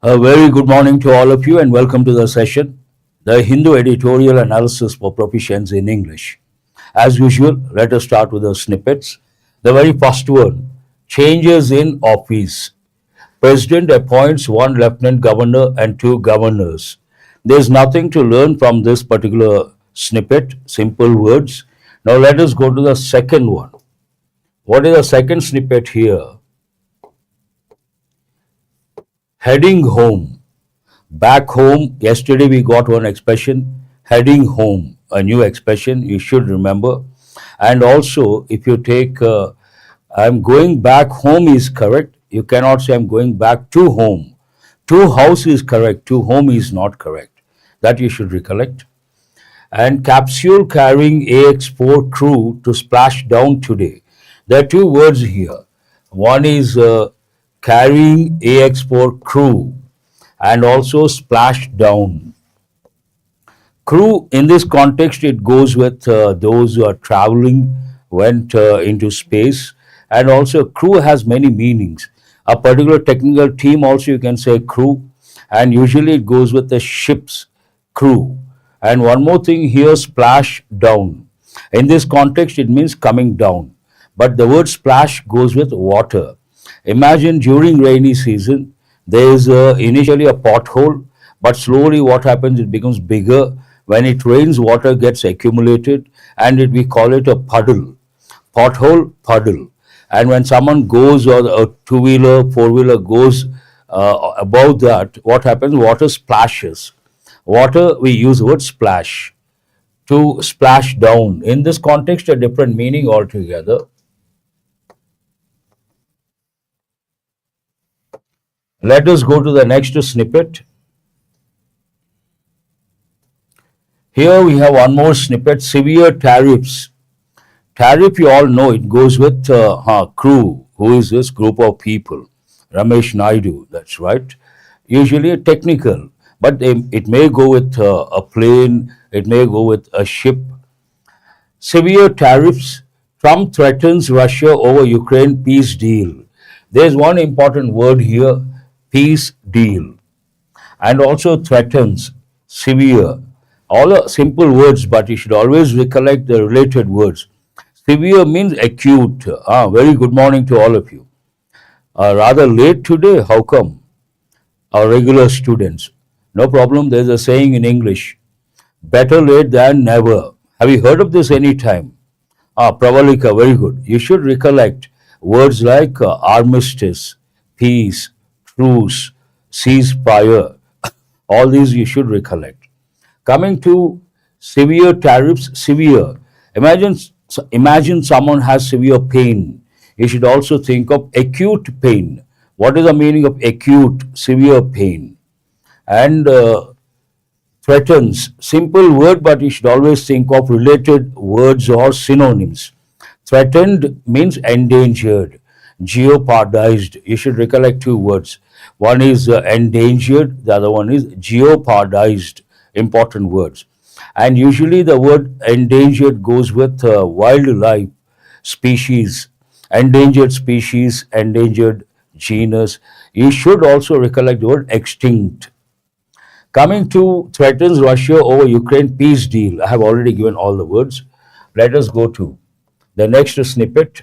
A very good morning to all of you and welcome to the session, the Hindu editorial analysis for proficiency in English. As usual, let us start with the snippets. The very first one, changes in office. President appoints one lieutenant governor and two governors. There's nothing to learn from this particular snippet, simple words. Now let us go to the second one. What is the second snippet here? Heading home. Back home, yesterday we got one expression, heading home, a new expression you should remember. And also, if you take, I'm going back home is correct. You cannot say I'm going back to home. To house is correct, to home is not correct. That you should recollect. And capsule carrying AX4 crew to splash down today. There are two words here. One is carrying AX4 crew and also splash down. Crew, in this context, it goes with those who are traveling, went into space, and also crew has many meanings. A particular technical team also you can say crew, and usually it goes with the ship's crew. And one more thing here, splash down. In this context, it means coming down. But the word splash goes with water. Imagine during rainy season, there is initially a pothole, but slowly what happens, it becomes bigger. When it rains, water gets accumulated and we call it a puddle. Pothole, puddle. And when someone goes or a two-wheeler, four-wheeler goes above that, what happens? Water splashes. Water, we use the word splash. To splash down. In this context, a different meaning altogether. Let us go to the next snippet. Here we have one more snippet, severe tariffs. Tariff, you all know, it goes with crew. Who is this group of people? Ramesh Naidu, that's right. Usually technical, but it may go with a plane, it may go with a ship. Severe tariffs. Trump threatens Russia over Ukraine peace deal. There's one important word here, peace deal. And also threatens, severe. All are simple words, but you should always recollect the related words. Severe means acute. Very good morning to all of you. Rather late today, how come? Our regular students. No problem, there's a saying in English, better late than never. Have you heard of this any time? Pravalika, very good. You should recollect words like armistice, peace, truce, ceasefire. All these you should recollect. Coming to severe tariffs, severe. Imagine someone has severe pain. You should also think of acute pain. What is the meaning of acute, severe pain? And threatens, simple word, but you should always think of related words or synonyms. Threatened means endangered, jeopardized. You should recollect two words. One is endangered, the other one is jeopardized. Important words. And usually the word endangered goes with wildlife, species, endangered species, endangered genus. You should also recollect the word extinct. Coming to threatens Russia over Ukraine peace deal. I have already given all the words. Let us go to the next snippet.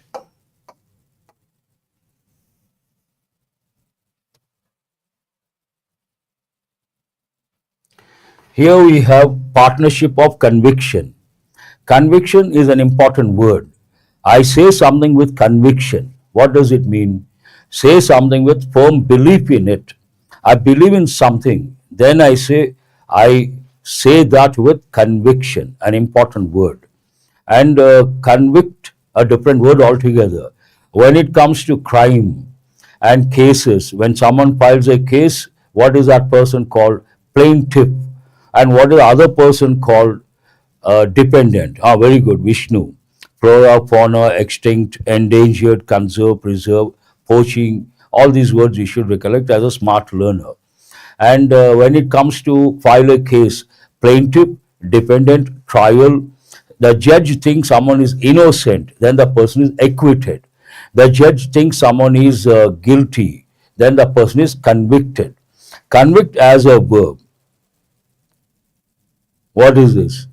Here we have partnership of conviction. Conviction is an important word. I say something with conviction. What does it mean? Say something with firm belief in it. I believe in something. Then I say that with conviction, an important word. And convict, a different word altogether. When it comes to crime and cases, when someone files a case, what is that person called? Plaintiff. And what is the other person called? Dependent. Very good, Vishnu. Flora, fauna, extinct, endangered, conserve, preserve, poaching. All these words you should recollect as a smart learner. And when it comes to file a case, plaintiff, dependent, trial, the judge thinks someone is innocent, then the person is acquitted. The judge thinks someone is guilty, then the person is convicted. Convict as a verb. What is this?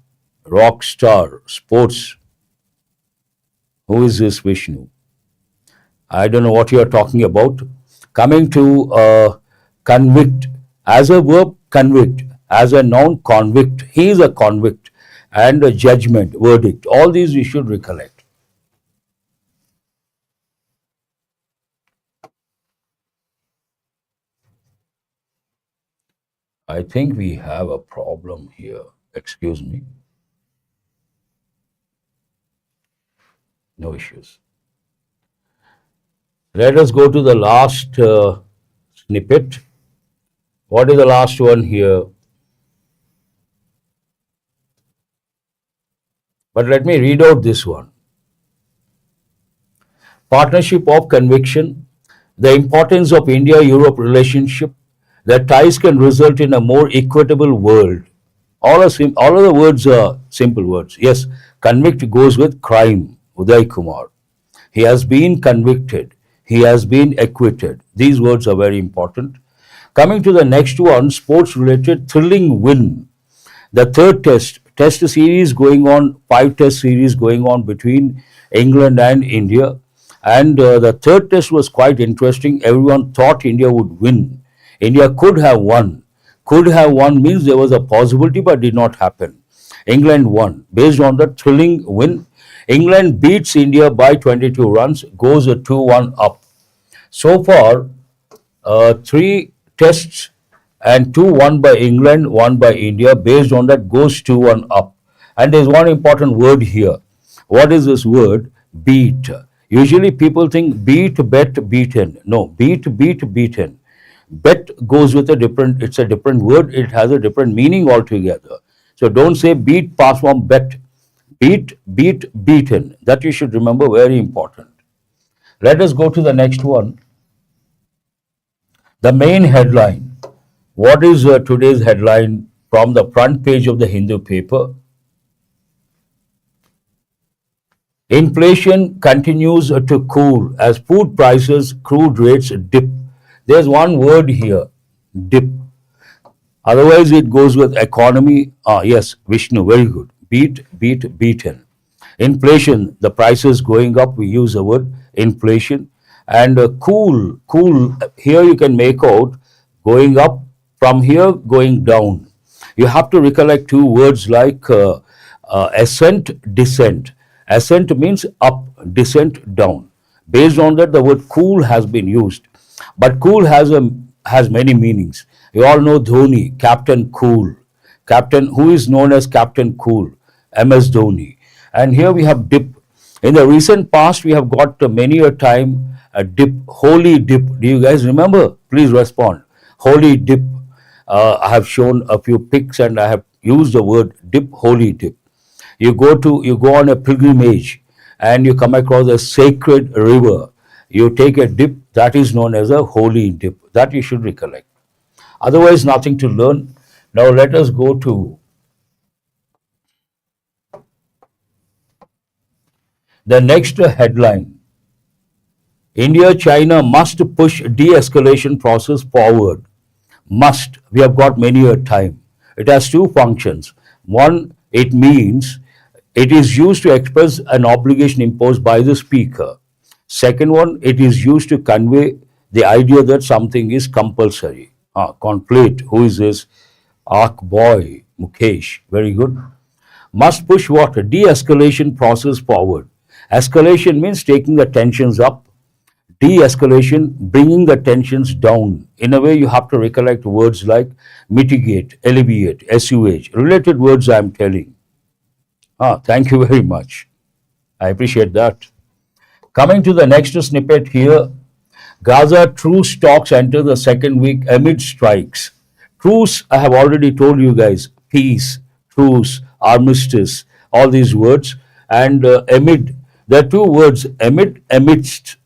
Rock star, sports. Who is this Vishnu? I don't know what you are talking about. Coming to convict. As a verb, convict. As a noun, convict. He is a convict. And a judgment, verdict. All these we should recollect. I think we have a problem here. Excuse me. No issues. Let us go to the last snippet. What is the last one here? But let me read out this one. Partnership of conviction, the importance of India-Europe relationship, that ties can result in a more equitable world. All of the words are simple words. Yes, convict goes with crime, Uday Kumar. He has been convicted. He has been acquitted. These words are very important. Coming to the next one, sports related, thrilling win. The third test series going on, 5 test series going on between England and India. And the third test was quite interesting. Everyone thought India would win. India could have won. Could have won means there was a possibility, but did not happen. England won. Based on the thrilling win, England beats India by 22 runs, goes a 2-1 up. So far, 3 tests and 2 won by England, 1 by India. Based on that, goes 2-1 up. And there's one important word here. What is this word? Beat. Usually people think beat, bet, beaten. No, beat, beaten. Bet goes with it's a different word. It has a different meaning altogether. So don't say beat, pass from bet. Beat, beaten. That you should remember, very important. Let us go to the next one. The main headline. What is today's headline from the front page of the Hindu paper? Inflation continues to cool as food prices, crude rates dip. There's one word here, dip. Otherwise, it goes with economy. Yes, Vishnu, very good. Beat, beaten. Inflation, the prices going up, we use the word inflation. And cool, here you can make out going up, from here going down. You have to recollect 2 words like ascent, descent. Ascent means up, descent down. Based on that, the word cool has been used. But cool has many meanings. You all know Dhoni, Captain Cool. Captain, who is known as Captain Cool? MS Dhoni. And here we have dip. In the recent past, we have got many a time a dip, holy dip. Do you guys remember? Please respond. Holy dip. I have shown a few pics and I have used the word dip, holy dip. You go on a pilgrimage and you come across a sacred river. You take a dip, that is known as a holy dip. That you should recollect. Otherwise, nothing to learn. Now let us go to the next headline. India, China must push de-escalation process forward. Must. We have got many a time. It has 2 functions. One, it means it is used to express an obligation imposed by the speaker. Second one, it is used to convey the idea that something is compulsory. Conflate. Who is this? Ark boy, Mukesh. Very good. Must push what? De-escalation process forward. Escalation means taking the tensions up. De-escalation, bringing the tensions down. In a way, you have to recollect words like mitigate, alleviate, assuage. Related words I am telling. Thank you very much. I appreciate that. Coming to the next snippet here, Gaza truce talks enter the second week amid strikes. Truce, I have already told you guys, peace, truce, armistice, all these words. And amid, there are 2 words, amid, amidst.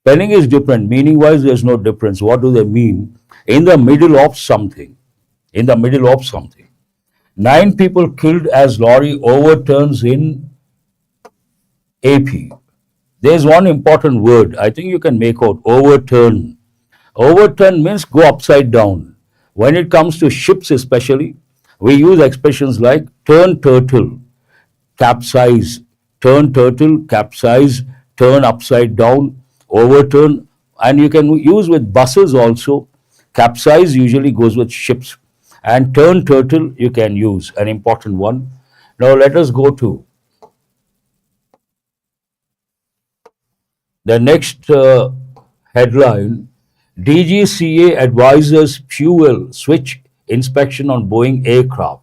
Spelling is different, meaning wise, there's no difference. What do they mean? In the middle of something. In the middle of something. 9 people killed as lorry overturns in AP. There's one important word. I think you can make out overturn. Overturn means go upside down. When it comes to ships especially, we use expressions like turn turtle, capsize, turn turtle, capsize, turn upside down, overturn, and you can use with buses also. Capsize usually goes with ships, and turn turtle you can use, an important one. Now let us go to the next headline. DGCA advises fuel switch inspection on Boeing aircraft.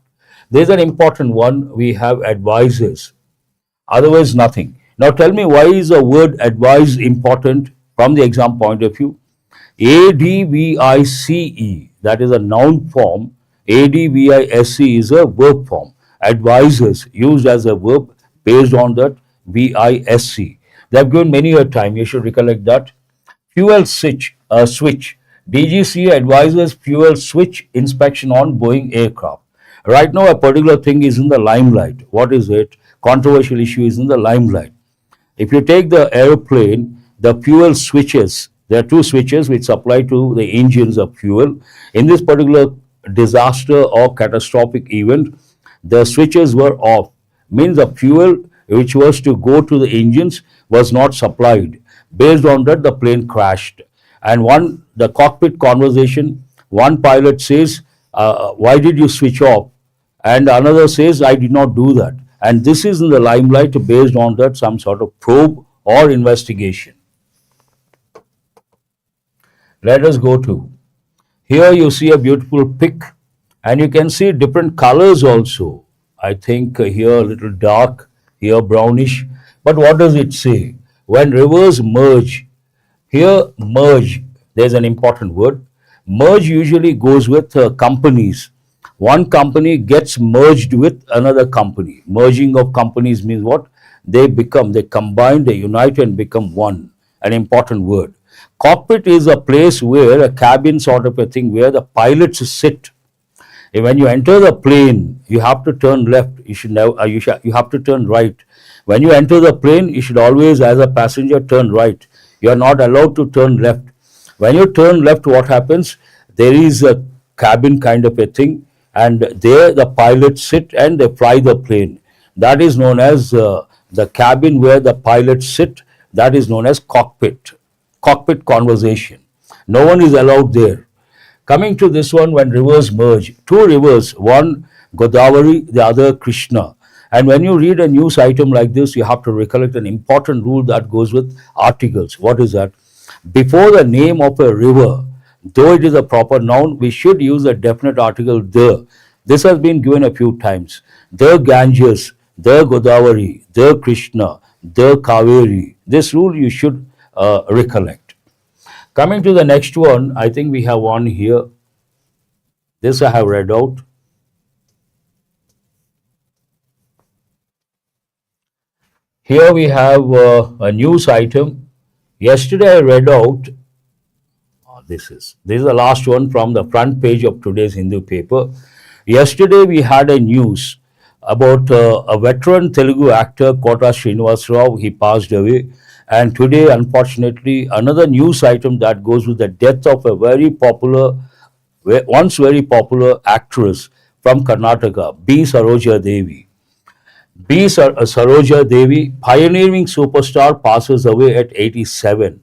There's an important one. We have advises, otherwise nothing. Now tell me, why is the word advise important from the exam point of view? ADVICE, that is a noun form. ADVISE is a verb form. Advises used as a verb based on that VISC. They have given many a time. You should recollect that. Fuel switch. DGC advises fuel switch inspection on Boeing aircraft. Right now, a particular thing is in the limelight. What is it? Controversial issue is in the limelight. If you take the airplane, the fuel switches, there are two switches which supply to the engines of fuel. In this particular disaster or catastrophic event, the switches were off. Means the fuel which was to go to the engines was not supplied. Based on that, the plane crashed. And the cockpit conversation, one pilot says, "Why did you switch off?" And another says, "I did not do that." And this is in the limelight. Based on that, some sort of probe or investigation. Let us go to, here you see a beautiful pic, and you can see different colors also. I think here a little dark, here brownish. But what does it say? When rivers merge, here merge, there's an important word. Merge usually goes with companies. One company gets merged with another company. Merging of companies means what? They combine, they unite and become one. An important word. Cockpit is a place where a cabin sort of a thing where the pilots sit. When you enter the plane, you have to turn left. You have to turn right. When you enter the plane, you should always, as a passenger, turn right. You are not allowed to turn left. When you turn left, what happens? There is a cabin kind of a thing, and there the pilots sit and they fly the plane. That is known as the cabin where the pilots sit. That is known as cockpit. Cockpit conversation. No one is allowed there. Coming to this one, when rivers merge, two rivers, one Godavari, the other Krishna. And when you read a news item like this, you have to recollect an important rule that goes with articles. What is that? Before the name of a river, though it is a proper noun, we should use a definite article, the. This has been given a few times. The Ganges, the Godavari, the Krishna, the Kaveri. This rule you should recollect. Coming to the next one, I think we have one here. This I have read out. Here we have a news item. Yesterday I read out, this is the last one from the front page of today's Hindu paper. Yesterday we had a news about a veteran Telugu actor, Kota Srinivas Rao. He passed away. And today, unfortunately, another news item that goes with the death of a once very popular actress from Karnataka, B. Saroja Devi. Saroja Devi, pioneering superstar, passes away at 87.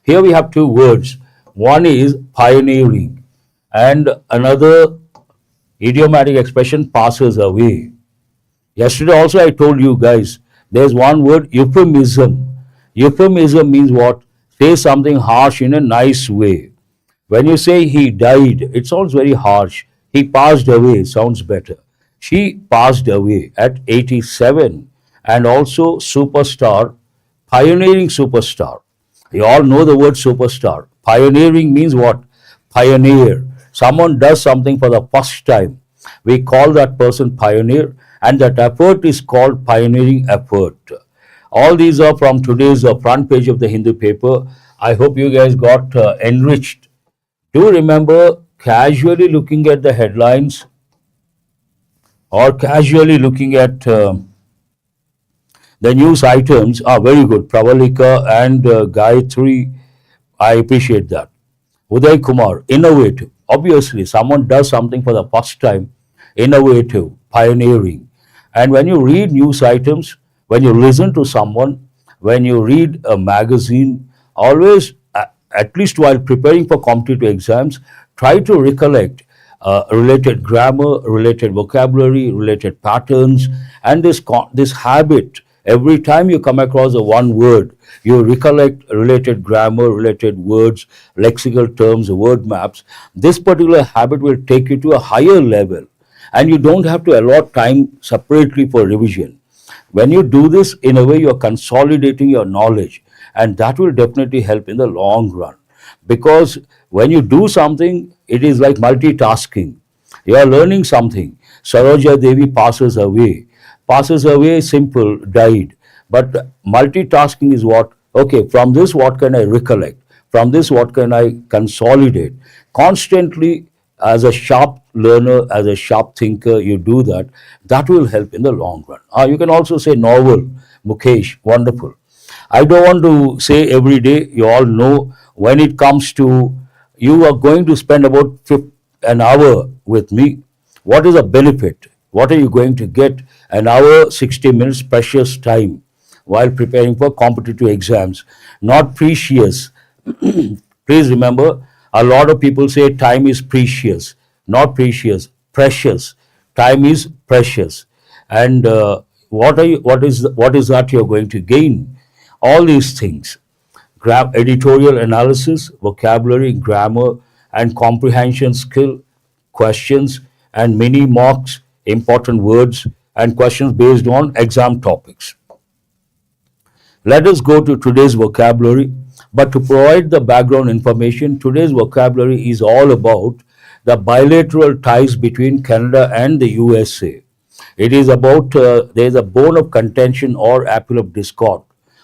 Here we have two words. One is pioneering, and another idiomatic expression, passes away. Yesterday also I told you guys, there's one word, euphemism. Euphemism means what? Say something harsh in a nice way. When you say he died, it sounds very harsh. He passed away sounds better. She passed away at 87. And also superstar, pioneering superstar. You all know the word superstar. Pioneering means what? Pioneer. Someone does something for the first time. We call that person pioneer, and that effort is called pioneering effort. All these are from today's front page of the Hindu paper. I hope you guys got enriched. Do remember, casually looking at the headlines or casually looking at the news items are very good. Pravalika and Gayatri, I appreciate that. Uday Kumar, innovative. Obviously, someone does something for the first time, innovative, pioneering. And when you read news items, when you listen to someone, when you read a magazine, always, at least while preparing for competitive exams, try to recollect related grammar, related vocabulary, related patterns, and this habit. Every time you come across a one word, you recollect related grammar, related words, lexical terms, word maps. This particular habit will take you to a higher level, and you don't have to allot time separately for revision. When you do this, in a way, you're consolidating your knowledge, and that will definitely help in the long run. Because when you do something, it is like multitasking. You are learning something. Saroja Devi passes away. Passes away, simple, died. But multitasking is what? Okay, from this, what can I recollect? From this, what can I consolidate? Constantly, as a sharp learner, as a sharp thinker, you do that. That will help in the long run. You can also say novel, Mukesh, wonderful. I don't want to say every day. You all know when it comes to you are going to spend about an hour with me. What is the benefit? What are you going to get? An hour, 60 minutes, precious time while preparing for competitive exams. Not precious. Please remember, a lot of people say time is precious. Not precious, precious. Time is precious. And what is that you're going to gain? All these things. Editorial analysis, vocabulary, grammar, and comprehension skill, questions, and mini mocks, important words, and questions based on exam topics. Let us go to today's vocabulary. But to provide the background information, today's vocabulary is all about the bilateral ties between Canada and the USA. It is about there is a bone of contention or apple of discord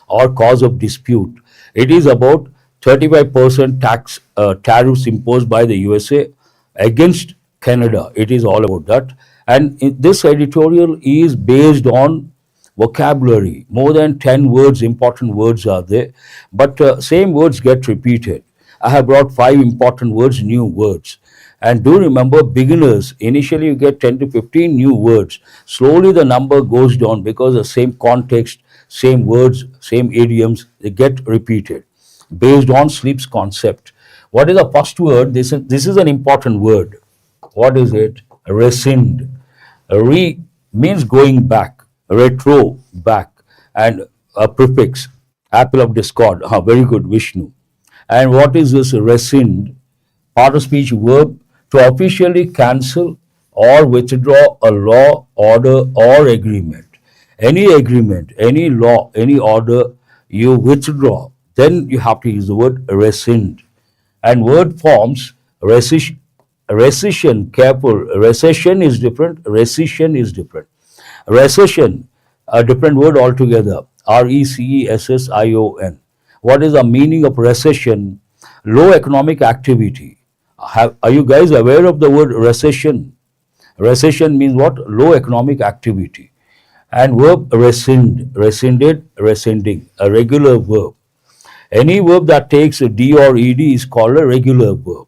or cause of dispute. It is about 35% tax tariffs imposed by the USA against Canada. It is all about that. And this editorial is based on vocabulary. More than 10 words, important words are there, but same words get repeated. I have brought 5 important words, new words. And do remember, beginners, initially you get 10 to 15 new words. Slowly the number goes down because the same context, same words, same idioms, they get repeated based on sleep's concept. What is the first word? This is an important word. What is it? Rescind. Re means going back, retro, back, and a prefix, apple of discord. Very good, Vishnu. And what is this rescind? Part of speech verb to officially cancel or withdraw a law, order, or agreement. Any agreement, any law, any order you withdraw, then you have to use the word rescind. And word forms rescission, rescission, careful, recession is different, rescission is different. Recession, a different word altogether, Recession. What is the meaning of recession? Low economic activity. Are you guys aware of the word recession? Recession means what? Low economic activity. And verb rescind, rescinded, rescinding, a regular verb. Any verb that takes a D or ED is called a regular verb.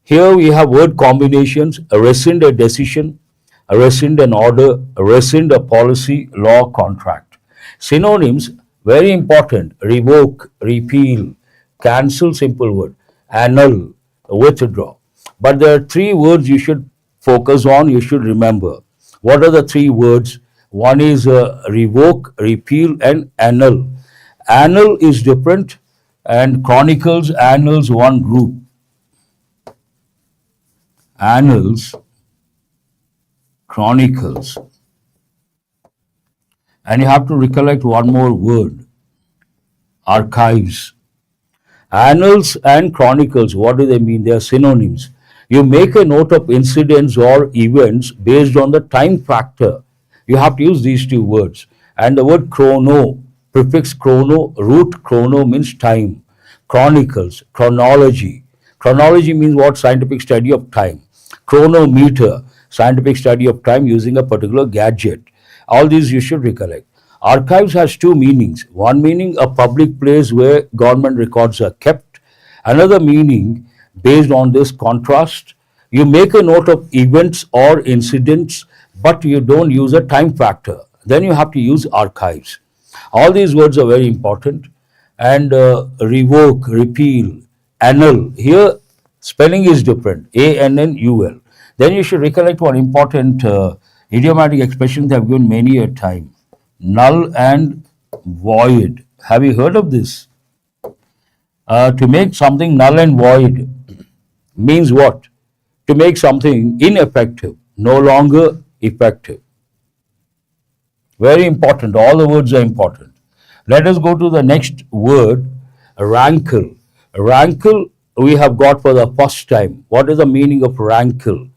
Here we have word combinations: rescind a decision, rescind an order, rescind a policy, law, contract. Synonyms, very important: revoke, repeal, cancel, simple word, annul, withdraw. But there are 3 words you should focus on, you should remember. What are the 3 words? One is revoke, repeal, and annul. Annul is different, and chronicles, annals, one group. Annals, chronicles. And you have to recollect one more word: archives. Annals and chronicles, what do they mean? They are synonyms. You make a note of incidents or events based on the time factor. You have to use these 2 words. And the word chrono, prefix chrono, root chrono means time. Chronicles, chronology. Chronology means what? Scientific study of time. Chronometer, scientific study of time using a particular gadget. All these you should recollect. Archives has 2 meanings. One meaning, a public place where government records are kept. Another meaning, based on this contrast. You make a note of events or incidents, but you don't use a time factor. Then you have to use archives. All these words are very important. And revoke, repeal, annul. Here, spelling is different. ANNUL. Then you should recollect one important idiomatic expression they have given many a time. Null and void. Have you heard of this? To make something null and void means what? To make something ineffective, no longer effective. Very important. All the words are important. Let us go to the next word, rankle. Rankle we have got for the first time. What is the meaning of rankle?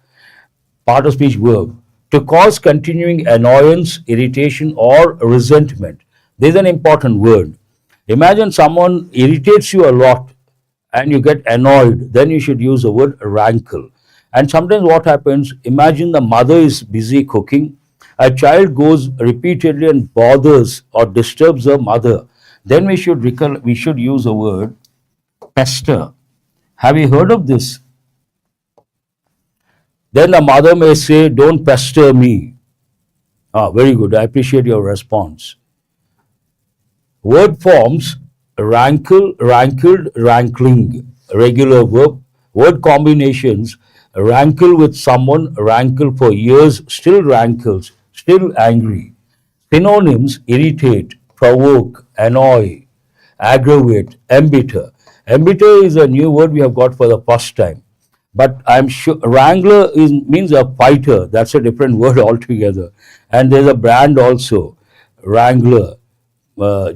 Part of speech verb. To cause continuing annoyance, irritation, or resentment. This is an important word. Imagine someone irritates you a lot and you get annoyed, then you should use the word rankle. And sometimes what happens, imagine the mother is busy cooking, a child goes repeatedly and bothers or disturbs the mother, then we should use the word pester. Have you heard of this? Then the mother may say, don't pester me. Ah, very good. I appreciate your response. Word forms rankle, rankled, rankling, regular verb. Word combinations rankle with someone, rankle for years, still rankles, still angry. Synonyms irritate, provoke, annoy, aggravate, embitter. Embitter is a new word we have got for the first time. But I'm sure wrangler means a fighter. That's a different word altogether. And there's a brand also, Wrangler.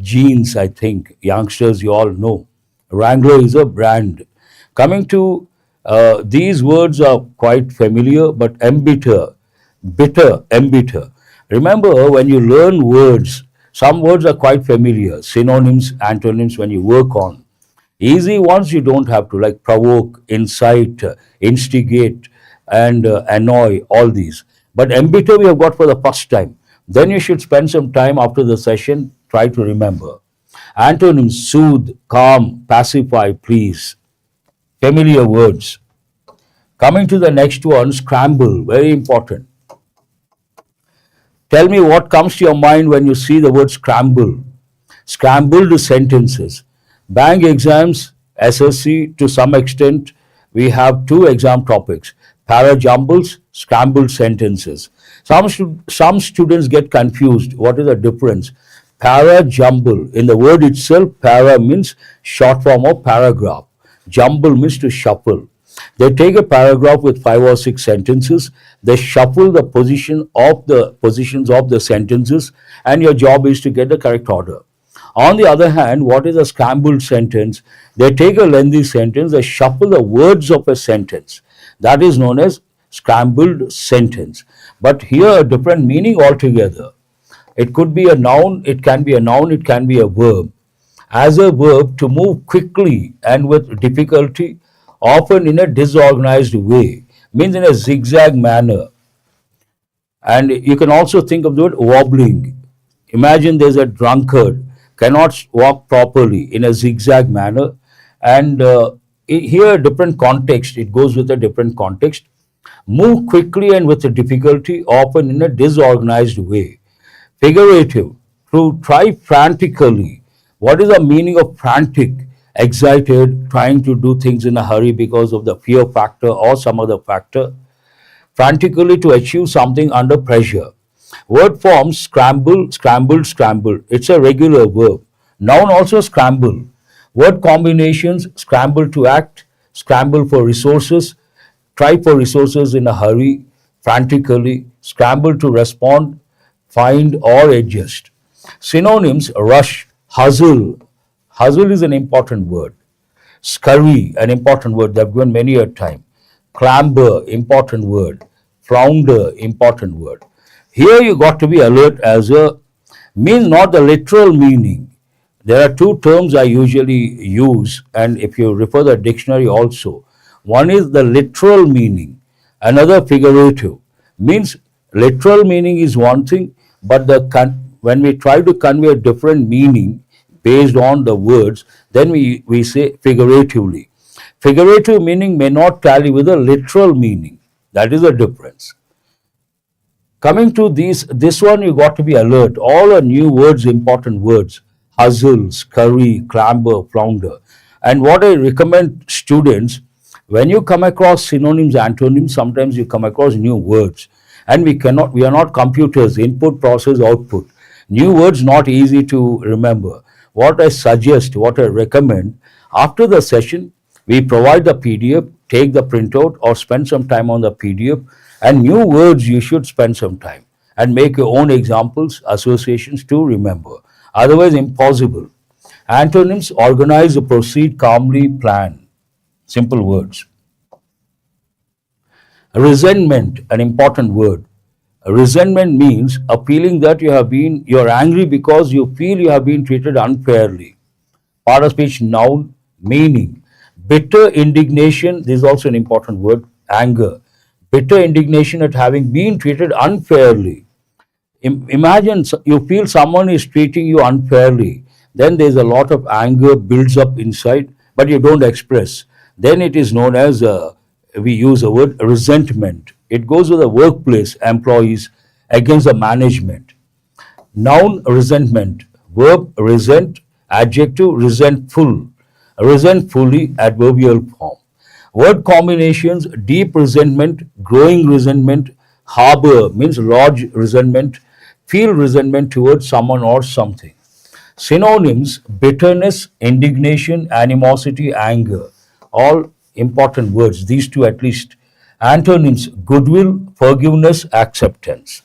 Jeans, I think, youngsters, you all know. Wrangler is a brand. Coming to these words are quite familiar, but embitter, bitter, embitter. Remember, when you learn words, some words are quite familiar, synonyms, antonyms when you work on. Easy ones you don't have to, like provoke, incite, instigate, and annoy, all these. But embitter we have got for the first time. Then you should spend some time after the session, try to remember. Antonyms, soothe, calm, pacify, please. Familiar words. Coming to the next one, scramble, very important. Tell me what comes to your mind when you see the word scramble. Scrambled sentences. Bank exams, SSC, to some extent, we have two exam topics, para jumbles, scrambled sentences. Some students get confused. What is the difference? Para jumble, in the word itself, para means short form of paragraph. Jumble means to shuffle. They take a paragraph with 5 or 6 sentences, they shuffle the positions of the sentences, and your job is to get the correct order. On the other hand, what is a scrambled sentence? They take a lengthy sentence, they shuffle the words of a sentence. That is known as scrambled sentence. But here a different meaning altogether. It could be a noun, it can be a verb. As a verb, to move quickly and with difficulty, often in a disorganized way, means in a zigzag manner. And you can also think of the word wobbling. Imagine there's a drunkard, cannot walk properly in a zigzag manner. And here, a different context, it goes with a different context. Move quickly and with difficulty, often in a disorganized way. Figurative, to try frantically. What is the meaning of frantic? Excited, trying to do things in a hurry because of the fear factor or some other factor. Frantically to achieve something under pressure. Word forms scramble, scrambled, scrambled. It's a regular verb. Noun also scramble. Word combinations scramble to act, scramble for resources, try for resources in a hurry, frantically, scramble to respond, find or adjust. Synonyms rush, hustle. Hustle is an important word. Scurry, an important word. They've given many a time. Clamber, important word. Flounder, important word. Here you got to be alert as a means not the literal meaning. There are two terms I usually use, and if you refer the dictionary also, one is the literal meaning, another figurative. Means literal meaning is one thing, but when we try to convey a different meaning based on the words, then we say figuratively. Figurative meaning may not tally with the literal meaning. That is the difference. Coming to this one, you got to be alert. All are new words, important words. Hustle, scurry, clamber, flounder. And what I recommend students, when you come across synonyms, antonyms, sometimes you come across new words. And we are not computers, input, process, output. New words not easy to remember. What I suggest, what I recommend, after the session, we provide the PDF, take the printout or spend some time on the PDF, and new words you should spend some time and make your own examples, associations to remember. Otherwise, impossible. Antonyms: organize, proceed, calmly, plan. Simple words. Resentment, an important word. Resentment means a feeling that you're angry because you feel you have been treated unfairly. Part of speech noun, meaning. Bitter indignation, this is also an important word, anger. Bitter indignation at having been treated unfairly. Imagine you feel someone is treating you unfairly, then there's a lot of anger builds up inside, but you don't express. Then it is known as, we use the word resentment. It goes with the workplace employees against the management. Noun, resentment. Verb, resent. Adjective, resentful. Resentfully, adverbial form. Word combinations: deep resentment, growing resentment, harbor means lodge resentment, feel resentment towards someone or something. Synonyms: bitterness, indignation, animosity, anger. All important words, these two at least. Antonyms: goodwill, forgiveness, acceptance.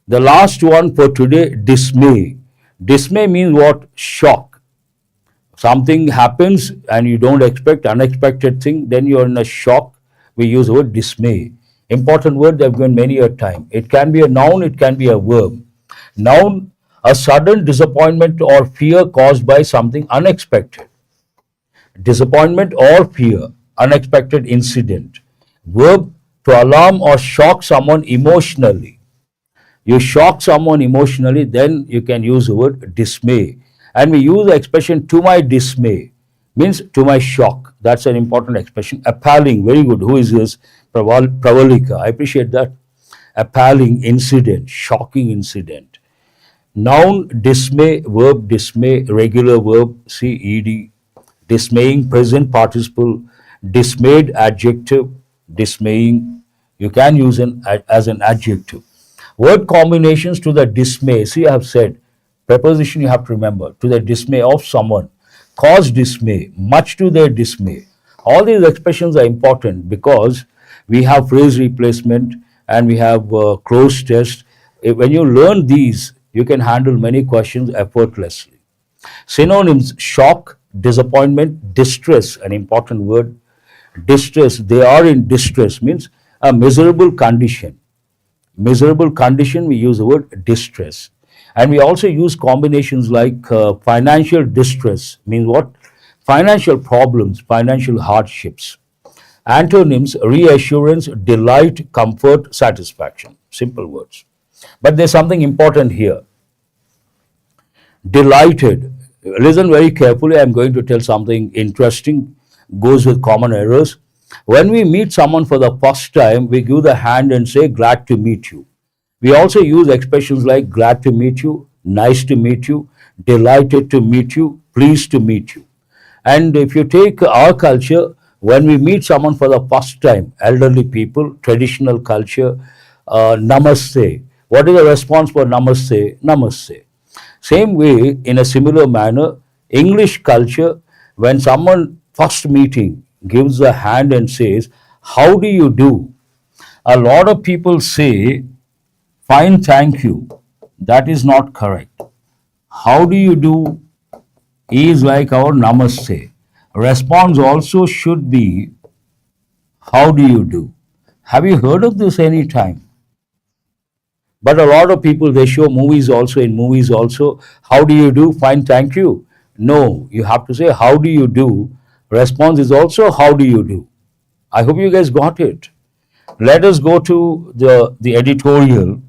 The last one for today, dismay. Dismay means what? Shock. Something happens and you don't expect, unexpected thing, then you're in a shock. We use the word dismay. Important word they've given many a time. It can be a noun, it can be a verb. Noun, a sudden disappointment or fear caused by something unexpected. Disappointment or fear, unexpected incident. Verb, to alarm or shock someone emotionally. You shock someone emotionally, then you can use the word dismay. And we use the expression to my dismay, means to my shock. That's an important expression. Appalling, very good. Who is this? Pravalika. I appreciate that. Appalling incident, shocking incident. Noun, dismay. Verb, dismay. Regular verb, CED. Dismaying, present participle. Dismayed, adjective. Dismaying, you can use as an adjective. Word combinations: to the dismay. See, I have said, preposition you have to remember. To the dismay of someone. Cause dismay. Much to their dismay. All these expressions are important because we have phrase replacement and we have close test. When you learn these, you can handle many questions effortlessly. Synonyms: shock, disappointment, distress, an important word. Distress, they are in distress means a miserable condition. Miserable condition, we use the word distress. And we also use combinations like financial distress, means what? Financial problems, financial hardships. Antonyms: reassurance, delight, comfort, satisfaction. Simple words. But there's something important here. Delighted. Listen very carefully. I'm going to tell something interesting, goes with common errors. When we meet someone for the first time, we give the hand and say, glad to meet you. We also use expressions like glad to meet you, nice to meet you, delighted to meet you, pleased to meet you. And if you take our culture, when we meet someone for the first time, elderly people, traditional culture, namaste. What is the response for namaste? Namaste. Same way, in a similar manner, English culture, when someone first meeting gives a hand and says, how do you do? A lot of people say, fine, thank you. That is not correct. How do you do is like our namaste. Response also should be, how do you do? Have you heard of this any time? But a lot of people, they show movies also, in movies also, how do you do? Fine, thank you. No, you have to say, how do you do? Response is also, how do you do? I hope you guys got it. Let us go to the editorial.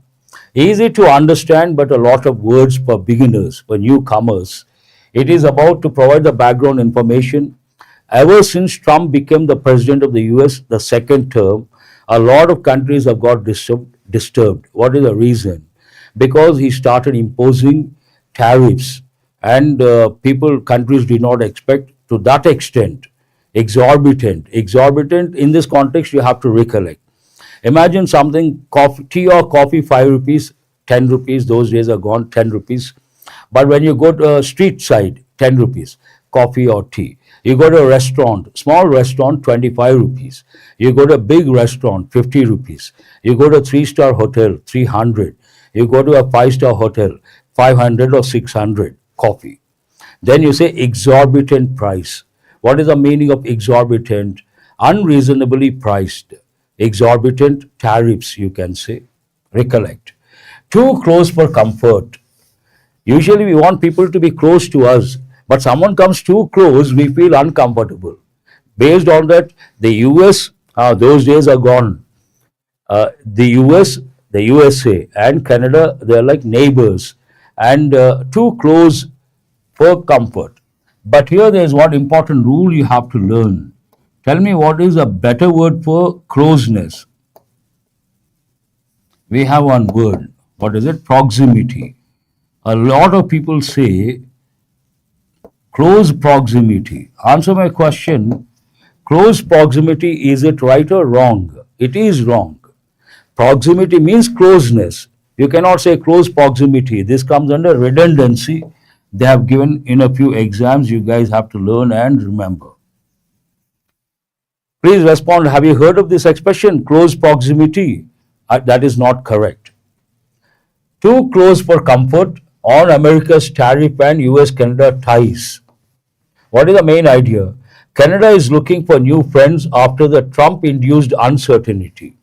Easy to understand, but a lot of words for beginners, for newcomers. It is about to provide the background information. Ever since Trump became the president of the US, the second term, a lot of countries have got disturbed. What is the reason? Because he started imposing tariffs, and countries did not expect to that extent. Exorbitant in this context, you have to recollect. Imagine something, coffee, tea or coffee, 5 rupees, 10 rupees, those days are gone, 10 rupees. But when you go to a street side, 10 rupees, coffee or tea. You go to a restaurant, small restaurant, 25 rupees. You go to a big restaurant, 50 rupees. You go to a three-star hotel, 300. You go to a five-star hotel, 500 or 600, coffee. Then you say exorbitant price. What is the meaning of exorbitant? Unreasonably priced. Exorbitant tariffs, you can say. Recollect. Too close for comfort. Usually we want people to be close to us, but someone comes too close, we feel uncomfortable. Based on that, the US, those days are gone. The US, the USA, and Canada, they're like neighbors, and too close for comfort. But here there is one important rule you have to learn. Tell me what is a better word for closeness. We have one word. What is it? Proximity. A lot of people say close proximity. Answer my question. Close proximity, is it right or wrong? It is wrong. Proximity means closeness. You cannot say close proximity. This comes under redundancy. They have given in a few exams. You guys have to learn and remember. Please respond. Have you heard of this expression, close proximity? That is not correct. Too close for comfort on America's tariff and US-Canada ties. What is the main idea? Canada is looking for new friends after the Trump-induced uncertainty.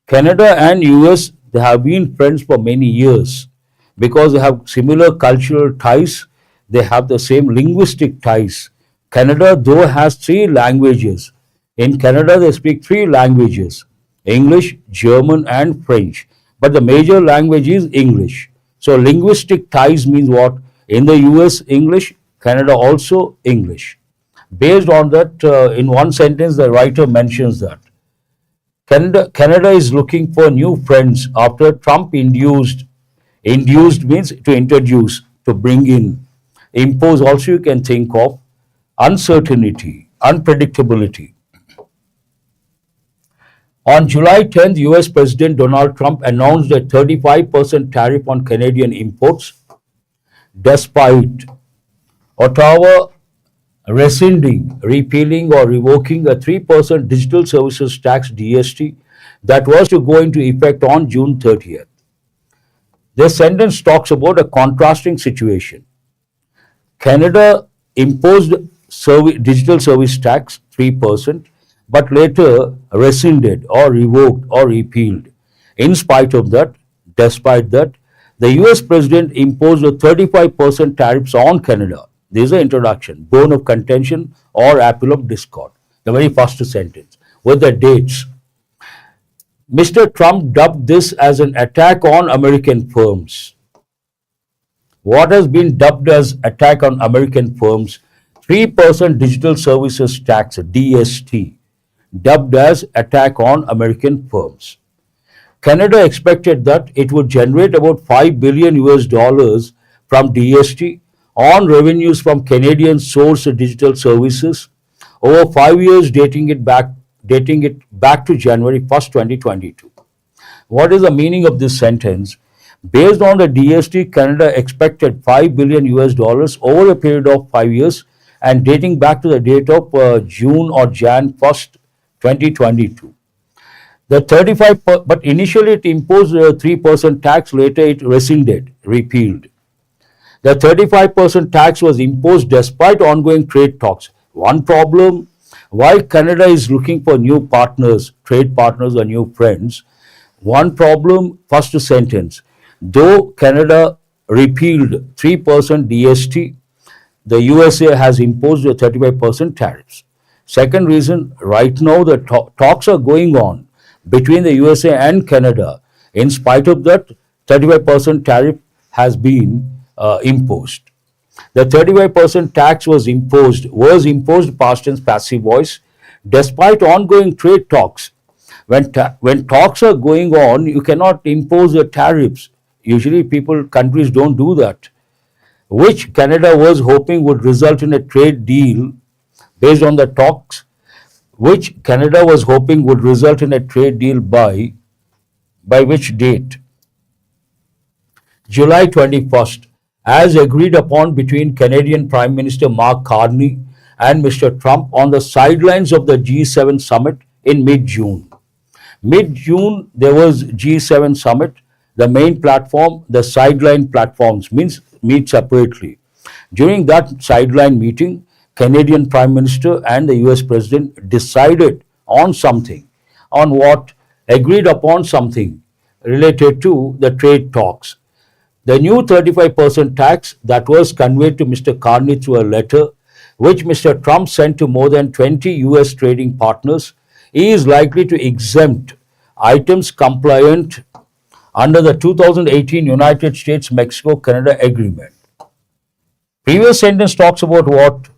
Canada and US, they have been friends for many years because they have similar cultural ties, they have the same linguistic ties. Canada, though, has 3 languages. In Canada, they speak 3 languages, English, German, and French. But the major language is English. So linguistic ties means what? In the US, English, Canada also English. Based on that, in one sentence, the writer mentions that Canada is looking for new friends after Trump-induced means to introduce, to bring in. Impose also you can think of uncertainty, unpredictability. On July 10th, US President Donald Trump announced a 35% tariff on Canadian imports, despite Ottawa rescinding, repealing, or revoking a 3% digital services tax (DST) that was to go into effect on June 30th. This sentence talks about a contrasting situation. Canada imposed digital service tax 3%, but later rescinded or revoked or repealed. In spite of that, despite that, the US President imposed a 35% tariffs on Canada. This is the introduction, bone of contention or apple of discord, the very first sentence, with the dates. Mr. Trump dubbed this as an attack on American firms. What has been dubbed as attack on American firms? 3% digital services tax, DST, dubbed as attack on American firms. Canada expected that it would generate about 5 billion US dollars from DST on revenues from Canadian source digital services over 5 years, dating it back to January 1st, 2022. What is the meaning of this sentence? Based on the DST, Canada expected 5 billion US dollars over a period of 5 years and dating back to the date of June or Jan 1st, 2022. The 35, but initially it imposed a 3% tax, later it rescinded, repealed. The 35% tax was imposed despite ongoing trade talks. One problem, while Canada is looking for new partners, trade partners or new friends, one problem, first sentence, though Canada repealed 3% DST, the USA has imposed a 35% tariffs. Second reason, right now the talks are going on between the USA and Canada. In spite of that, 35% tariff has been imposed. The 35% tax was imposed past tense passive voice despite ongoing trade talks. When talks are going on, you cannot impose the tariffs. Usually countries don't do that, which Canada was hoping would result in a trade deal based on the talks, which Canada was hoping would result in a trade deal by which date? July 21st, as agreed upon between Canadian Prime Minister Mark Carney and Mr. Trump on the sidelines of the G7 summit in mid-June. Mid-June, there was G7 summit. The main platform, the sideline platforms meet separately. During that sideline meeting, Canadian Prime Minister and the US President decided on something, on what agreed upon something related to the trade talks. The new 35% tax that was conveyed to Mr. Carney through a letter, which Mr. Trump sent to more than 20 US trading partners, is likely to exempt items compliant under the 2018 United States-Mexico-Canada Agreement. Previous sentence talks about what?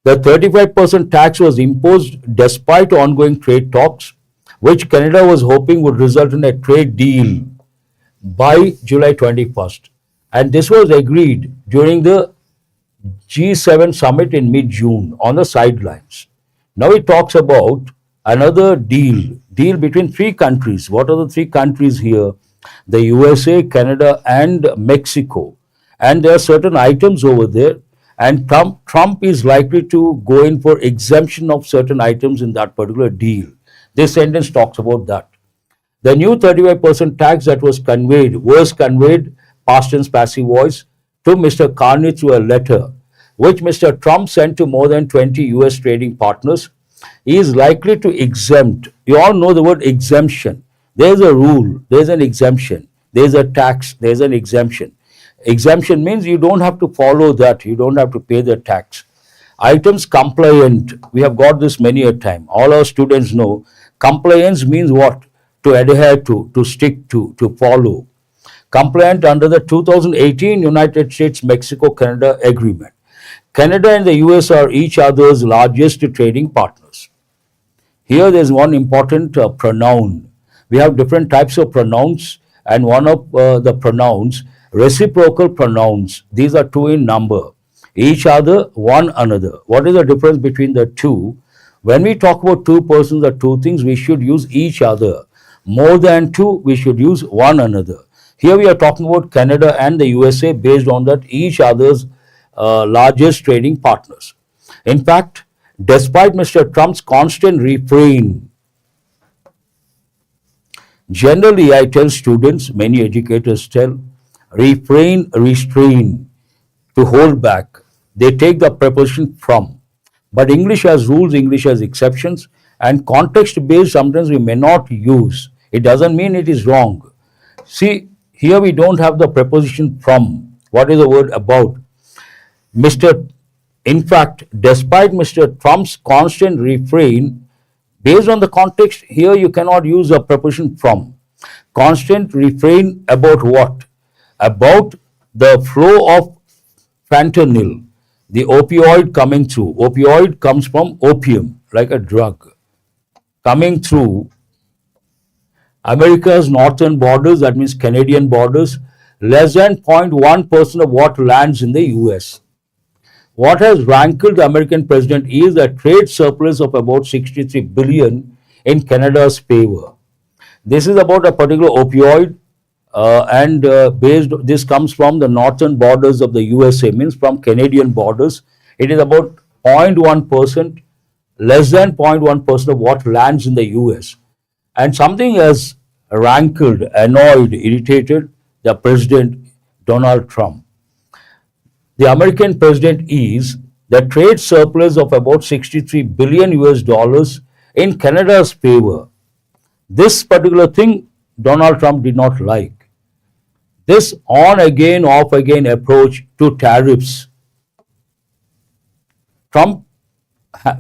The 35% tax was imposed despite ongoing trade talks, which Canada was hoping would result in a trade deal by July 21st. And this was agreed during the G7 summit in mid-June on the sidelines. Now it talks about another deal between three countries. What are the three countries here? The USA, Canada, and Mexico. And there are certain items over there, and Trump is likely to go in for exemption of certain items in that particular deal. This sentence talks about that. The new 35% tax that was conveyed past tense passive voice to Mr. Carney through a letter, which Mr. Trump sent to more than 20 US trading partners, is likely to exempt. You all know the word exemption. There's a rule, there's an exemption, there's a tax, there's an exemption. Exemption means you don't have to follow that, you don't have to pay the tax. Items compliant, we have got this many a time. All our students know compliance means what? To adhere to stick to follow. Compliant under the 2018 United States-Mexico-Canada Agreement. Canada and the US are each other's largest trading partners. Here there's one important pronoun. We have different types of pronouns, and one of the pronouns, reciprocal pronouns. These are two in number. Each other, one another. What is the difference between the two? When we talk about two persons or two things, we should use each other. More than two, we should use one another. Here we are talking about Canada and the USA based on that each other's largest trading partners. In fact, despite Mr. Trump's constant refrain, generally I tell students, many educators tell, refrain, restrain, to hold back. They take the preposition from. But English has rules, English has exceptions, and context based sometimes we may not use. It doesn't mean it is wrong. See, here we don't have the preposition from. What is the word about? In fact, despite Mr. Trump's constant refrain, based on the context, here you cannot use a preposition from. Constant refrain about what? About the flow of fentanyl, the opioid coming through. Opioid comes from opium, like a drug, coming through America's northern borders, that means Canadian borders, less than 0.1% of what lands in the US. What has rankled the American president is a trade surplus of about 63 billion in Canada's favor. This is about a particular opioid, this comes from the northern borders of the USA, means from Canadian borders. It is about 0.1%, less than 0.1% of what lands in the US. And something has rankled, annoyed, irritated the president, Donald Trump. The American president is the trade surplus of about 63 billion US dollars in Canada's favor. This particular thing Donald Trump did not like. This on again, off again approach to tariffs.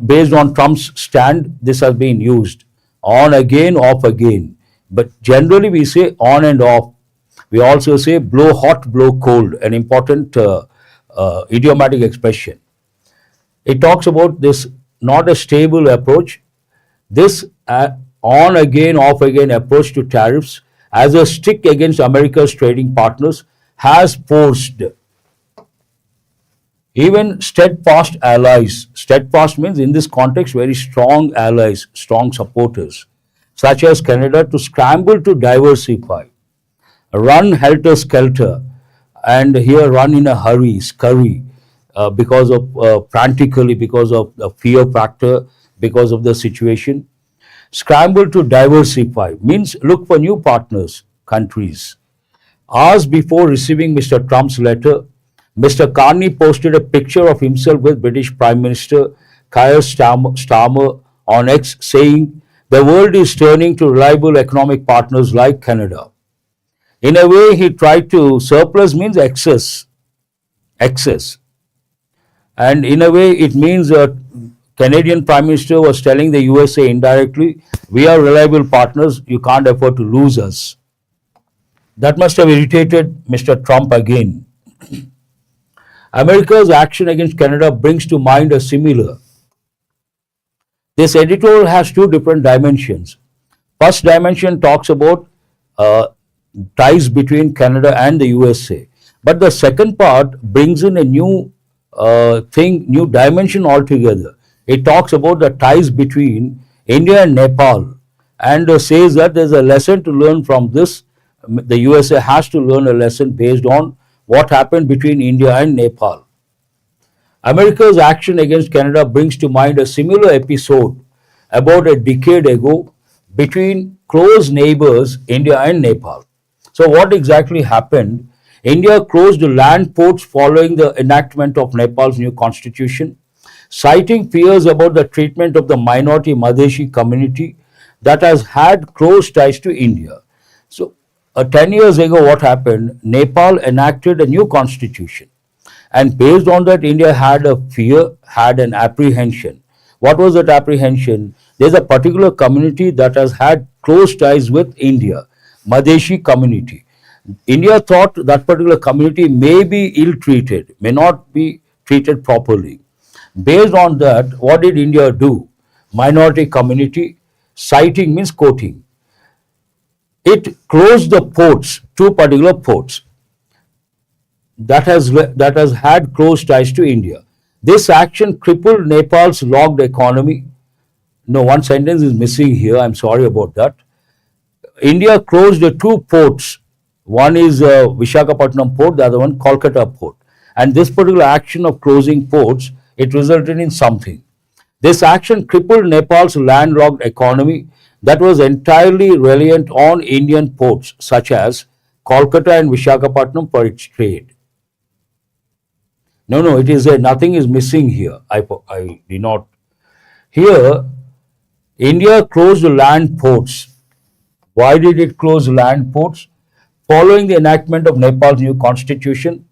Based on Trump's stand, this has been used. On again, off again. But generally we say on and off. We also say blow hot, blow cold, an important idiomatic expression. It talks about this not a stable approach, this on again, off again approach to tariffs as a stick against America's trading partners has forced even steadfast allies, steadfast means in this context very strong allies, strong supporters, such as Canada, to scramble to diversify, run helter skelter, and here run in a hurry, scurry, because of frantically, because of the fear factor, because of the situation. Scramble to diversify means look for new partners, countries. Hours before receiving Mr. Trump's letter, Mr. Carney posted a picture of himself with British Prime Minister Keir Starmer on X, saying, "The world is turning to reliable economic partners like Canada." In a way, he tried to, surplus means excess, excess. And in a way, it means Canadian Prime Minister was telling the USA indirectly, we are reliable partners, you can't afford to lose us. That must have irritated Mr. Trump again. America's action against Canada brings to mind a similar. This editorial has two different dimensions. First dimension talks about ties between Canada and the USA. But the second part brings in a new new dimension altogether. It talks about the ties between India and Nepal and says that there's a lesson to learn from this. The USA has to learn a lesson based on what happened between India and Nepal. America's action against Canada brings to mind a similar episode about a decade ago between close neighbors India and Nepal. So what exactly happened? India closed land ports following the enactment of Nepal's new constitution, citing fears about the treatment of the minority Madheshi community that has had close ties to India. So 10 years ago what happened? Nepal enacted a new constitution. And based on that, India had a fear, had an apprehension. What was that apprehension? There's a particular community that has had close ties with India, Madheshi community. India thought that particular community may be ill-treated, may not be treated properly. Based on that, what did India do? Minority community, citing means quoting. It closed the ports, two particular ports, that has had close ties to India. This action crippled Nepal's logged economy. No, one sentence is missing here. I'm sorry about that. India closed the two ports. One is Visakhapatnam port, the other one Kolkata port. And this particular action of closing ports, it resulted in something. This action crippled Nepal's landlocked economy that was entirely reliant on Indian ports such as Kolkata and Visakhapatnam for its trade. No, it is nothing is missing here. I did not. Here, India closed land ports. Why did it close land ports? Following the enactment of Nepal's new constitution,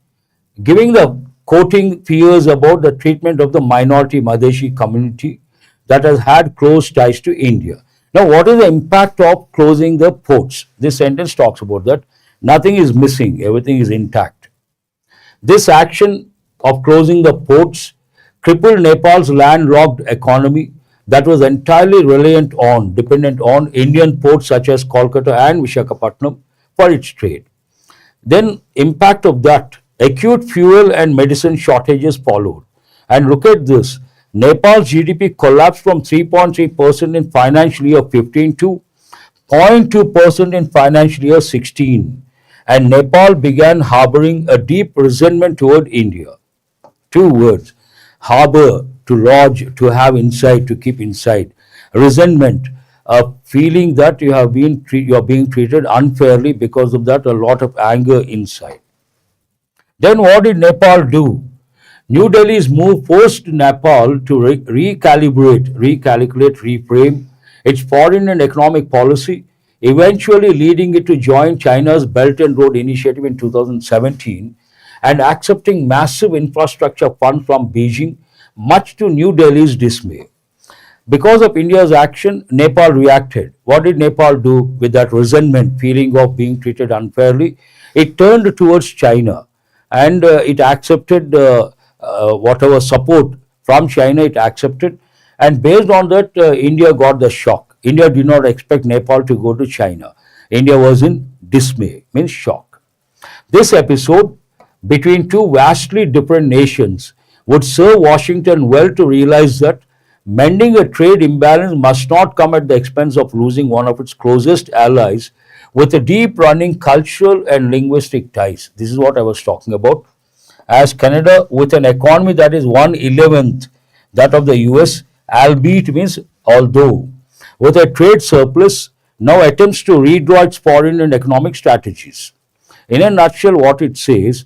giving the quoting fears about the treatment of the minority Madheshi community that has had close ties to India. Now, what is the impact of closing the ports? This sentence talks about that. Nothing is missing. Everything is intact. This action of closing the ports crippled Nepal's landlocked economy that was entirely dependent on Indian ports such as Kolkata and Visakhapatnam for its trade. Then impact of that, acute fuel and medicine shortages followed. And look at this, Nepal's GDP collapsed from 3.3% in financial year 15 to 0.2% in financial year 16. And Nepal began harboring a deep resentment toward India. Two words, harbor, to lodge, to have inside, to keep inside. Resentment, a feeling that you are being treated unfairly, because of that a lot of anger inside. Then what did Nepal do? New Delhi's move forced Nepal to recalculate, reframe its foreign and economic policy, eventually leading it to join China's Belt and Road Initiative in 2017 and accepting massive infrastructure funds from Beijing, much to New Delhi's dismay. Because of India's action, Nepal reacted. What did Nepal do with that resentment, feeling of being treated unfairly? it turned towards China, and it accepted whatever support from China, it accepted. And based on that, India got the shock. India did not expect Nepal to go to China. India was in dismay, means shock. This episode between two vastly different nations would serve Washington well to realize that mending a trade imbalance must not come at the expense of losing one of its closest allies with a deep running cultural and linguistic ties. This is what I was talking about. As Canada, with an economy that is 1/11th that of the US, albeit means although, with a trade surplus, now attempts to redraw its foreign and economic strategies. In a nutshell, what it says,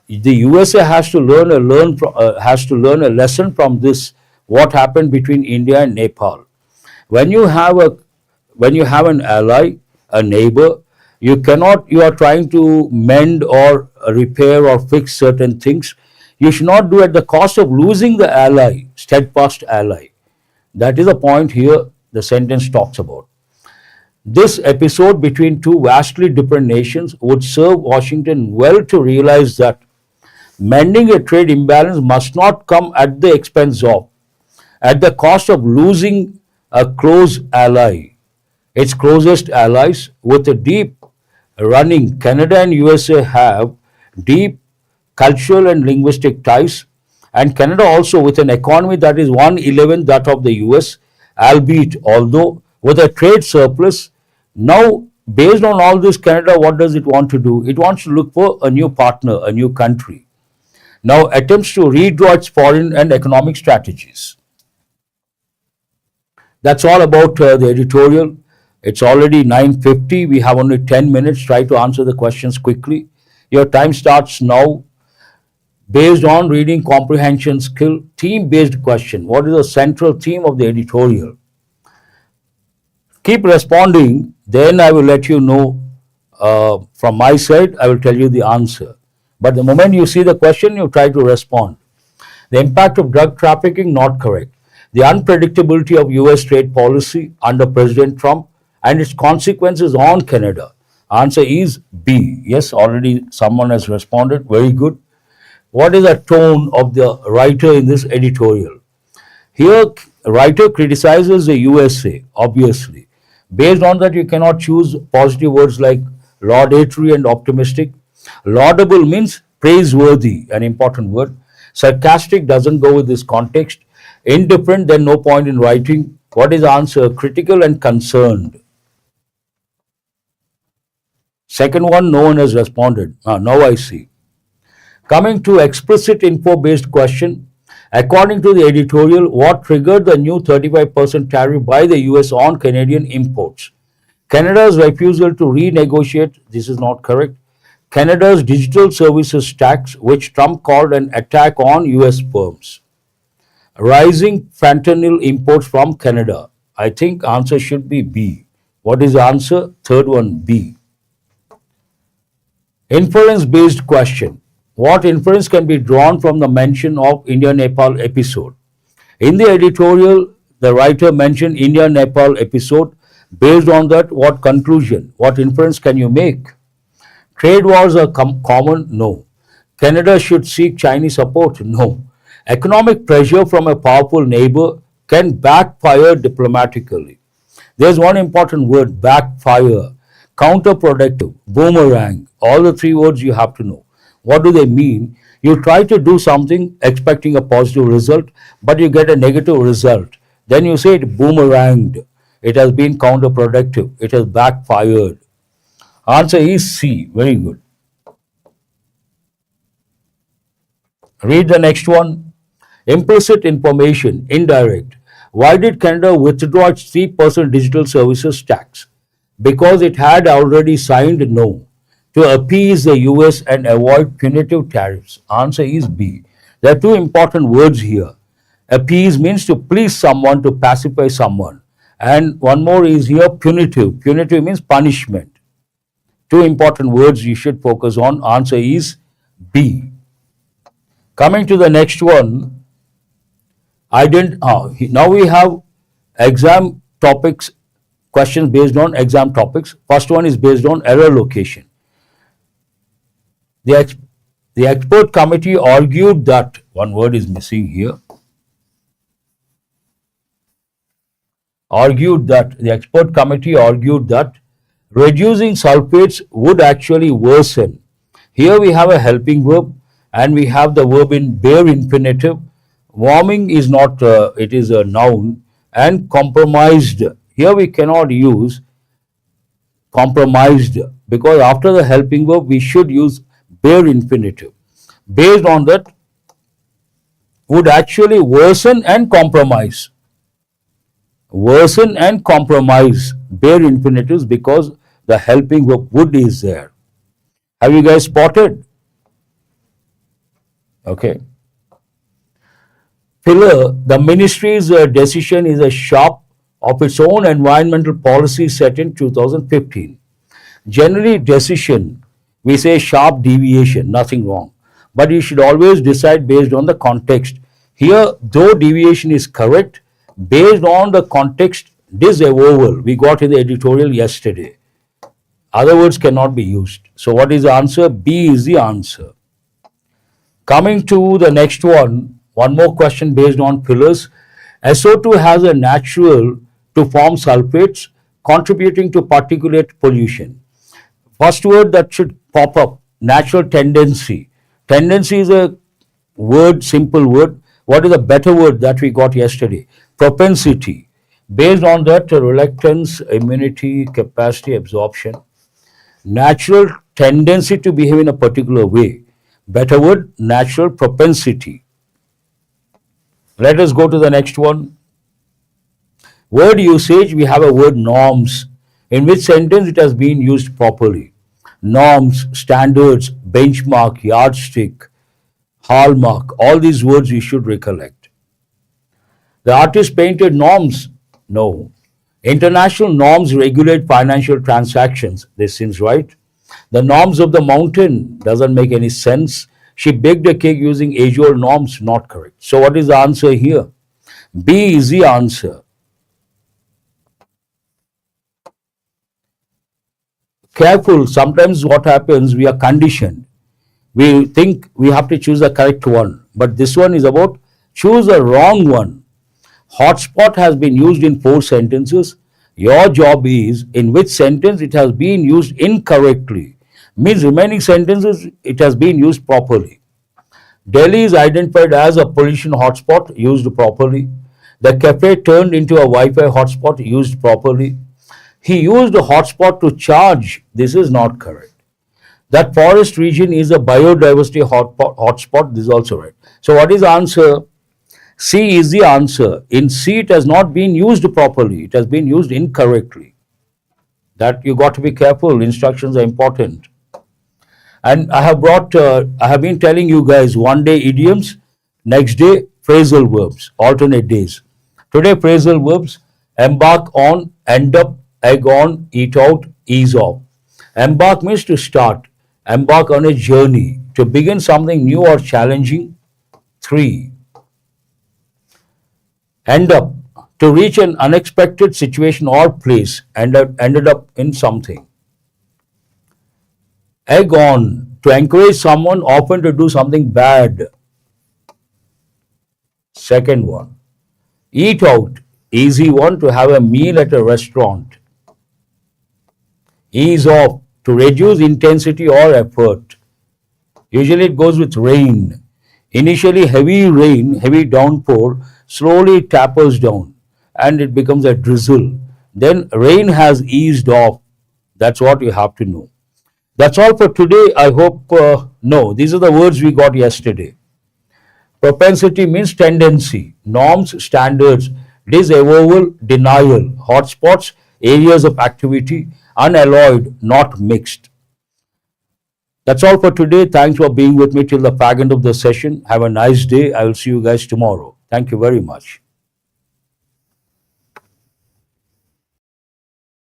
the USA has to learn a lesson from this. What happened between India and Nepal? When you have a when you have an ally, a neighbor, you are trying to mend or repair or fix certain things. You should not do at the cost of losing the ally, steadfast ally. That is the point here. The sentence talks about. This episode between two vastly different nations would serve Washington well to realize that mending a trade imbalance must not come at the expense of, at the cost of losing a close ally, its closest allies with a deep running. Canada and USA have deep cultural and linguistic ties, and Canada also with an economy that is 1/11th that of the US, albeit although with a trade surplus. Now, based on all this, Canada, what does it want to do? It wants to look for a new partner, a new country. Now attempts to redraw its foreign and economic strategies. That's all about the editorial. It's already 9:50. We have only 10 minutes. Try to answer the questions quickly. Your time starts now. Based on reading comprehension skill, theme-based question. What is the central theme of the editorial? Keep responding. Then I will let you know from my side. I will tell you the answer. But the moment you see the question, you try to respond. The impact of drug trafficking, not correct. The unpredictability of US trade policy under President Trump and its consequences on Canada. Answer is B. Yes, already someone has responded. Very good. What is the tone of the writer in this editorial? Here, writer criticizes the USA, obviously. Based on that, you cannot choose positive words like laudatory and optimistic. Laudable means praiseworthy, an important word. Sarcastic doesn't go with this context. Indifferent, then no point in writing. What is the answer? Critical and concerned. Second one, no one has responded. Now I see. Coming to explicit info-based question, according to the editorial, what triggered the new 35% tariff by the US on Canadian imports? Canada's refusal to renegotiate, this is not correct. Canada's digital services tax, which Trump called an attack on US firms. Rising fentanyl imports from Canada. I think answer should be B. What is the answer? Third one, B. Inference-based question. What inference can be drawn from the mention of India-Nepal episode? In the editorial, the writer mentioned India-Nepal episode. Based on that, what conclusion, what inference can you make? Trade wars are common? No. Canada should seek Chinese support? No. Economic pressure from a powerful neighbor can backfire diplomatically. There's one important word, backfire, counterproductive, boomerang. All the three words you have to know. What do they mean? You try to do something expecting a positive result, but you get a negative result. Then you say it boomeranged. It has been counterproductive. It has backfired. Answer is C. Very good. Read the next one. Implicit information, indirect. Why did Canada withdraw its 3% digital services tax? Because it had already signed no to appease the US and avoid punitive tariffs. Answer is B. There are two important words here. Appease means to please someone, to pacify someone. And one more is here, punitive. Punitive means punishment. Two important words you should focus on. Answer is B. Coming to the next one, now we have exam topics, questions based on exam topics. First one is based on error location. The, ex- the expert committee argued that, one word is missing here, the expert committee argued that reducing sulfates would actually worsen. Here we have a helping verb and we have the verb in bare infinitive. Warming is not, it is a noun, and compromised. Here we cannot use compromised because after the helping verb we should use bare infinitive. Based on that, would actually worsen and compromise. Worsen and compromise, bare infinitives, because the helping verb would is there. Have you guys spotted? Okay. Pillar, the ministry's decision is a sharp of its own environmental policy set in 2015. Generally, decision, we say sharp deviation, nothing wrong. But you should always decide based on the context. Here, though deviation is correct, based on the context, disavowal, we got in the editorial yesterday. Other words cannot be used. So what is the answer? B is the answer. Coming to the next one more question based on pillars. SO2 has a natural to form sulfates contributing to particulate pollution. First word that should pop up, natural tendency. Tendency is a word, simple word. What is the better word that we got yesterday? Propensity. Based on that, reluctance, immunity, capacity, absorption. Natural tendency to behave in a particular way. Better word, natural propensity. Let us go to the next one. Word usage, we have a word norms. In which sentence it has been used properly? Norms, standards, benchmark, yardstick, hallmark, all these words you should recollect. The artist painted norms? No. International norms regulate financial transactions. This seems right. The norms of the mountain doesn't make any sense. She baked a cake using age-old norms, not correct. So what is the answer here? B is the answer. Careful, sometimes what happens, we are conditioned. We think we have to choose the correct one, but this one is about choose the wrong one. Hotspot has been used in 4 sentences. Your job is in which sentence it has been used incorrectly. Means remaining sentences it has been used properly. Delhi is identified as a pollution hotspot, used properly. The cafe turned into a Wi-Fi hotspot, used properly. He used a hotspot to charge. This is not correct. That forest region is a biodiversity hotspot. This is also right. So what is the answer? C is the answer. In C, it has not been used properly. It has been used incorrectly. That you got to be careful. Instructions are important. And I have been telling you guys one day idioms, next day phrasal verbs, alternate days. Today phrasal verbs, embark on, end up, egg on, eat out, ease off. Embark means to start. Embark on a journey, to begin something new or challenging. 3. End up, to reach an unexpected situation or place, ended up in something. Egg on, to encourage someone often to do something bad. Second one. Eat out, easy one, to have a meal at a restaurant. Ease off, to reduce intensity or effort. Usually it goes with rain. Initially heavy rain, heavy downpour, slowly tapers down and it becomes a drizzle. Then rain has eased off. That's what you have to know. That's all for today. I hope, no, these are the words we got yesterday. Propensity means tendency, norms, standards, disavowal, denial, hotspots, areas of activity, unalloyed, not mixed. That's all for today. Thanks for being with me till the fag end of the session. Have a nice day. I will see you guys tomorrow. Thank you very much.